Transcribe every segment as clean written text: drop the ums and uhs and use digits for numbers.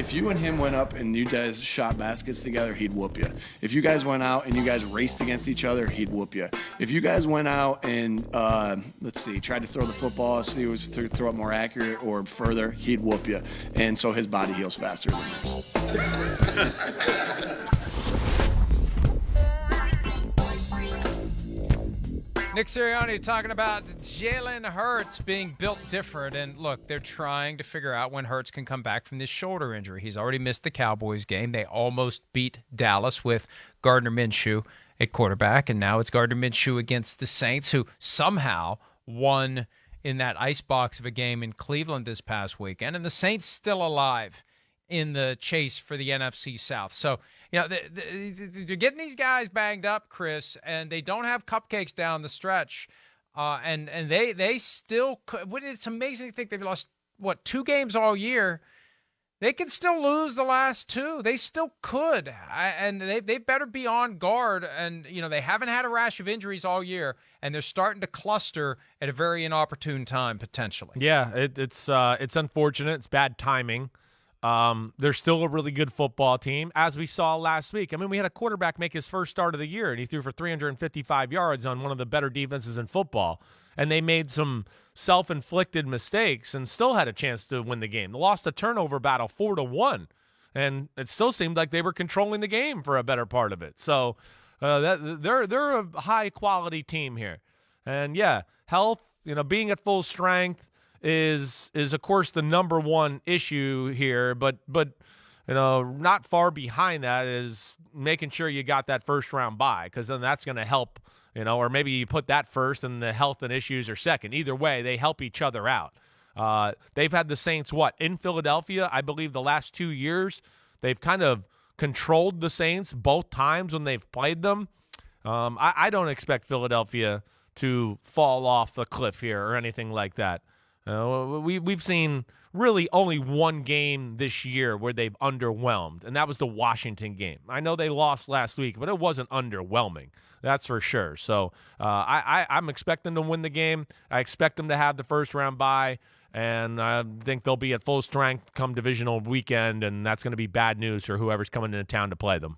If you and him went up and you guys shot baskets together, he'd whoop you. If you guys went out and you guys raced against each other, he'd whoop you. If you guys went out and, tried to throw the football, see who was to throw it more accurate or further, he'd whoop you. And so his body heals faster than yours. Nick Sirianni talking about Jalen Hurts being built different. And look, they're trying to figure out when Hurts can come back from this shoulder injury. He's already missed the Cowboys game. They almost beat Dallas with Gardner Minshew at quarterback. And now it's Gardner Minshew against the Saints, who somehow won in that icebox of a game in Cleveland this past weekend. And the Saints still alive in the chase for the NFC South. So, they're getting these guys banged up, Chris, and they don't have cupcakes down the stretch. And they still could. It's amazing to think they've lost, 2 games all year. They can still lose the last 2. They still could. And they better be on guard. And, they haven't had a rash of injuries all year, and they're starting to cluster at a very inopportune time, potentially. Yeah, it's unfortunate. It's bad timing. They're still a really good football team, as we saw last week. I mean, we had a quarterback make his first start of the year, and he threw for 355 yards on one of the better defenses in football. And they made some self-inflicted mistakes and still had a chance to win the game. They lost a turnover battle 4-1, and it still seemed like they were controlling the game for a better part of it. So they're a high-quality team here. And, yeah, health, being at full strength, is of course the number one issue here, but not far behind that is making sure you got that first round bye, because then that's going to help, or maybe you put that first and the health and issues are second. Either way, they help each other out. They've had the Saints in Philadelphia, I believe the last 2 years. They've kind of controlled the Saints both times when they've played them. I don't expect Philadelphia to fall off the cliff here or anything like that. We've seen really only one game this year where they've underwhelmed, and that was the Washington game. I know they lost last week, but it wasn't underwhelming. That's for sure. So I'm expecting them to win the game. I expect them to have the first-round bye, and I think they'll be at full strength come divisional weekend, and that's going to be bad news for whoever's coming into town to play them.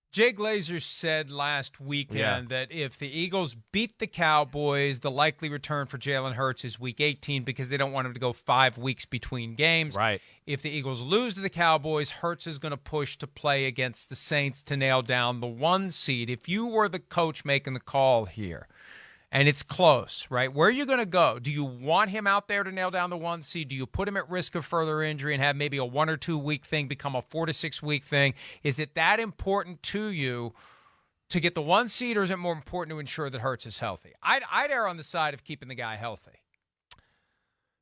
Jay Glazer said last weekend that if the Eagles beat the Cowboys, the likely return for Jalen Hurts is Week 18 because they don't want him to go 5 weeks between games. Right. If the Eagles lose to the Cowboys, Hurts is going to push to play against the Saints to nail down the 1 seed. If you were the coach making the call here, and it's close, right? Where are you going to go? Do you want him out there to nail down the 1 seed? Do you put him at risk of further injury and have maybe a 1 or 2 week thing become a 4 to 6 week thing? Is it that important to you to get the 1 seed, or is it more important to ensure that Hurts is healthy? I'd err on the side of keeping the guy healthy.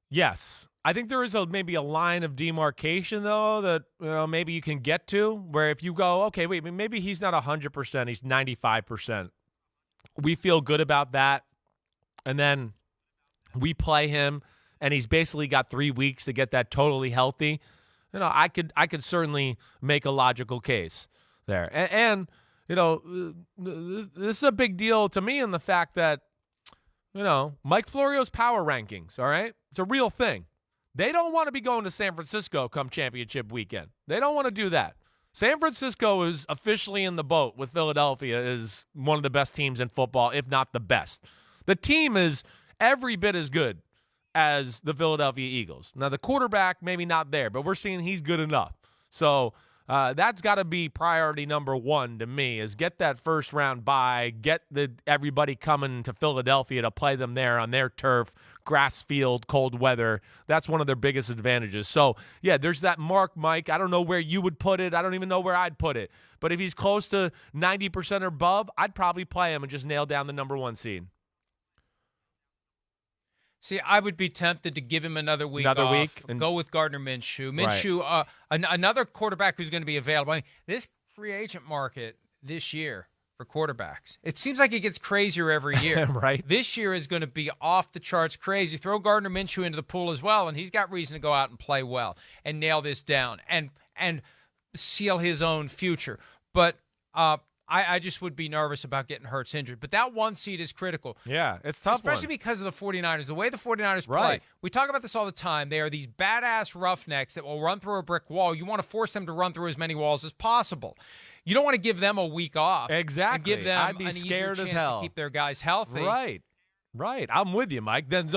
Yes. I think there is maybe a line of demarcation, though, that maybe you can get to, where if you go, okay, wait, maybe he's not 100%, he's 95%. We feel good about that, and then we play him, and he's basically got 3 weeks to get that totally healthy. I could certainly make a logical case there. And this is a big deal to me in the fact that, Mike Florio's power rankings, all right? It's a real thing. They don't want to be going to San Francisco come championship weekend. They don't want to do that. San Francisco is officially in the boat with Philadelphia as one of the best teams in football, if not the best. The team is every bit as good as the Philadelphia Eagles. Now, the quarterback, maybe not there, but we're seeing he's good enough. So that's got to be priority number 1 to me, is get that first round bye, get everybody coming to Philadelphia to play them there on their turf, grass field, cold weather. That's one of their biggest advantages. So, yeah, there's that mark, Mike. I don't know where you would put it. I don't even know where I'd put it. But if he's close to 90% or above, I'd probably play him and just nail down the number 1 seed. See, I would be tempted to give him another week off, and go with Gardner Minshew. Minshew, another quarterback who's going to be available. I mean, this free agent market this year for quarterbacks, it seems like it gets crazier every year. Right. This year is going to be off the charts crazy. Throw Gardner Minshew into the pool as well, and he's got reason to go out and play well and nail this down and seal his own future. But I just would be nervous about getting Hurts injured. But that 1 seed is critical. Yeah, it's tough. Especially because of the 49ers. The way the 49ers play. Right. We talk about this all the time. They are these badass roughnecks that will run through a brick wall. You want to force them to run through as many walls as possible. You don't want to give them a week off. Exactly. And give them I'd be an easier scared chance as hell to keep their guys healthy. Right. I'm with you, Mike. Then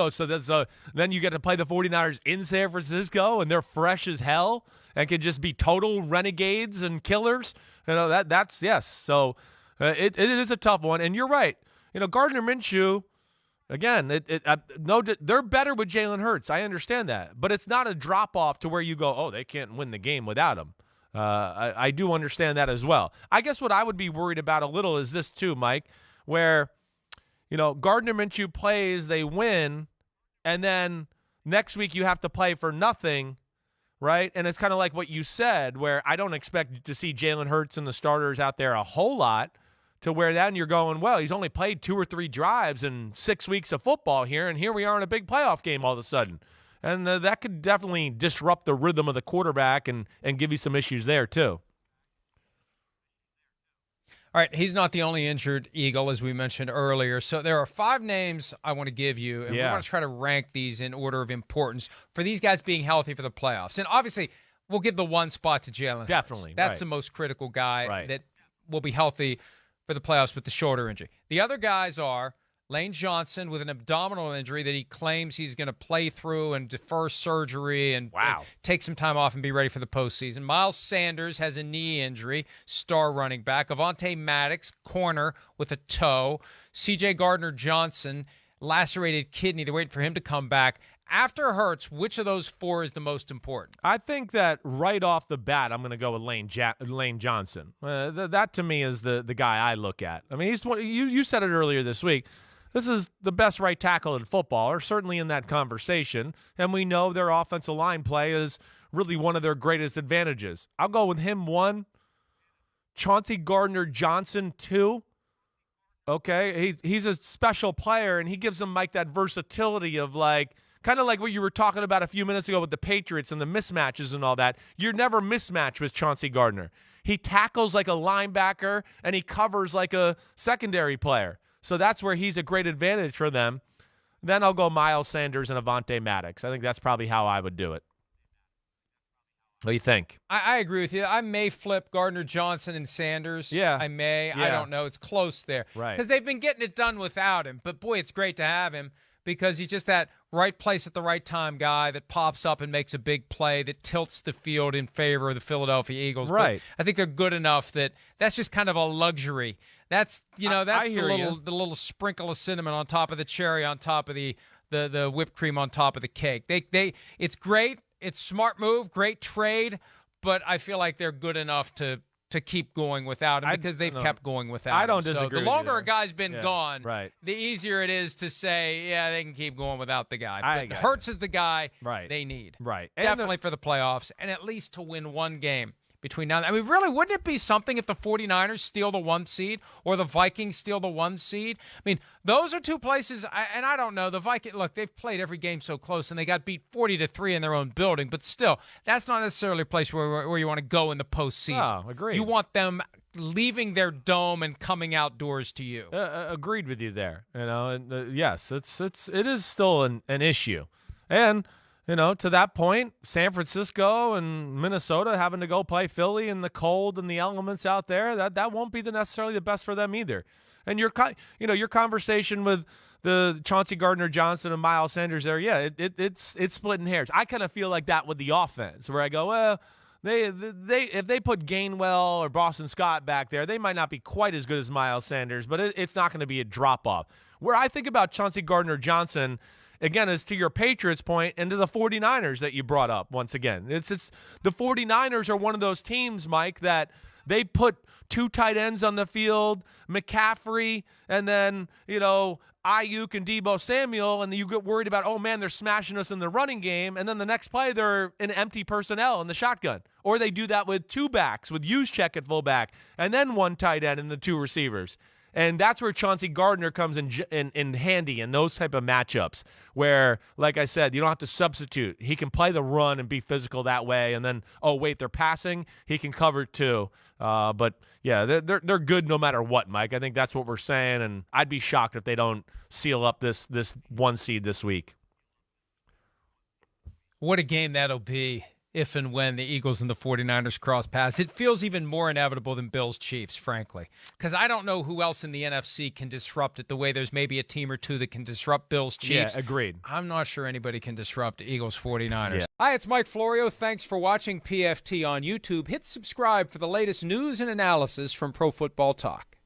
then you get to play the 49ers in San Francisco, and they're fresh as hell and can just be total renegades and killers. That's yes. So it is a tough one, and you're right. Gardner Minshew, again, they're better with Jalen Hurts. I understand that, but it's not a drop off to where you go, oh, they can't win the game without him. I do understand that as well. I guess what I would be worried about a little is this too, Mike, where Gardner Minshew plays, they win, and then next week you have to play for nothing. Right? And it's kind of like what you said, where I don't expect to see Jalen Hurts and the starters out there a whole lot, to where then you're going, well, he's only played 2 or 3 drives in 6 weeks of football here, and here we are in a big playoff game all of a sudden. And that could definitely disrupt the rhythm of the quarterback and give you some issues there too. All right, he's not the only injured Eagle, as we mentioned earlier. So there are 5 names I want to give you, and we're going to try to rank these in order of importance for these guys being healthy for the playoffs. And obviously, we'll give the 1 spot to Jalen Hurts. Definitely. That's the most critical guy that will be healthy for the playoffs with the shoulder injury. The other guys are Lane Johnson with an abdominal injury that he claims he's going to play through and defer surgery and take some time off and be ready for the postseason. Miles Sanders has a knee injury, star running back. Avonte Maddox, corner with a toe. C.J. Gardner-Johnson, lacerated kidney. They're waiting for him to come back. After Hurts, which of those 4 is the most important? I think that right off the bat, I'm going to go with Lane Johnson. That to me is the guy I look at. I mean, you said it earlier this week. This is the best right tackle in football, or certainly in that conversation, and we know their offensive line play is really one of their greatest advantages. I'll go with him 1, Chauncey Gardner-Johnson 2. Okay, he's a special player, and he gives them, Mike, that versatility of kind of like what you were talking about a few minutes ago with the Patriots and the mismatches and all that. You're never mismatched with Chauncey Gardner. He tackles like a linebacker, and he covers like a secondary player. So that's where he's a great advantage for them. Then I'll go Miles Sanders and Avonte Maddox. I think that's probably how I would do it. What do you think? I agree with you. I may flip Gardner-Johnson and Sanders. Yeah. I may. Yeah. I don't know. It's close there. Right. Because they've been getting it done without him. But, boy, it's great to have him because he's just that right place at the right time guy that pops up and makes a big play that tilts the field in favor of the Philadelphia Eagles. Right. But I think they're good enough that that's just kind of a luxury. That's that's the little sprinkle of cinnamon on top of the cherry, on top of the whipped cream on top of the cake. It's great. It's smart move, great trade, but I feel like they're good enough to keep going without him because they've kept going without him. I don't disagree. So the with longer you a guy's been gone, right, the easier it is to say, yeah, they can keep going without the guy. But Hurts is the guy they need. Right. Definitely for the playoffs and at least to win 1 game. Between now and then. I mean, really, wouldn't it be something if the 49ers steal the 1 seed or the Vikings steal the 1 seed? I mean, those are 2 places, and I don't know. The Vikings, look, they've played every game so close, and they got beat 40-3 in their own building, but still, that's not necessarily a place where you want to go in the postseason. Oh, agreed. You want them leaving their dome and coming outdoors to you. Agreed with you there. And, yes, it is still an issue. And to that point, San Francisco and Minnesota having to go play Philly in the cold and the elements out there, that won't be necessarily the best for them either. And your conversation with the Chauncey Gardner-Johnson and Miles Sanders there, it's splitting hairs. I kind of feel like that with the offense, where I go, well, if they put Gainwell or Boston Scott back there, they might not be quite as good as Miles Sanders, but it's not going to be a drop-off. Where I think about Chauncey Gardner-Johnson, again, is to your Patriots point and to the 49ers that you brought up once again. It's the 49ers are one of those teams, Mike, that they put 2 tight ends on the field, McCaffrey, and then, Ayuk and Deebo Samuel, and you get worried about, oh, man, they're smashing us in the running game, and then the next play they're in empty personnel in the shotgun. Or they do that with 2 backs, with Juszczyk at fullback, and then 1 tight end and the 2 receivers. And that's where Chauncey Gardner comes in handy in those type of matchups where, like I said, you don't have to substitute. He can play the run and be physical that way. And then, oh, wait, they're passing. He can cover too. But, yeah, they're good no matter what, Mike. I think that's what we're saying. And I'd be shocked if they don't seal up this 1 seed this week. What a game that'll be if and when the Eagles and the 49ers cross paths. It feels even more inevitable than Bills-Chiefs, frankly, because I don't know who else in the NFC can disrupt it the way there's maybe a team or two that can disrupt Bills-Chiefs. Yeah, agreed. I'm not sure anybody can disrupt Eagles-49ers. Yeah. Hi, it's Mike Florio. Thanks for watching PFT on YouTube. Hit subscribe for the latest news and analysis from Pro Football Talk.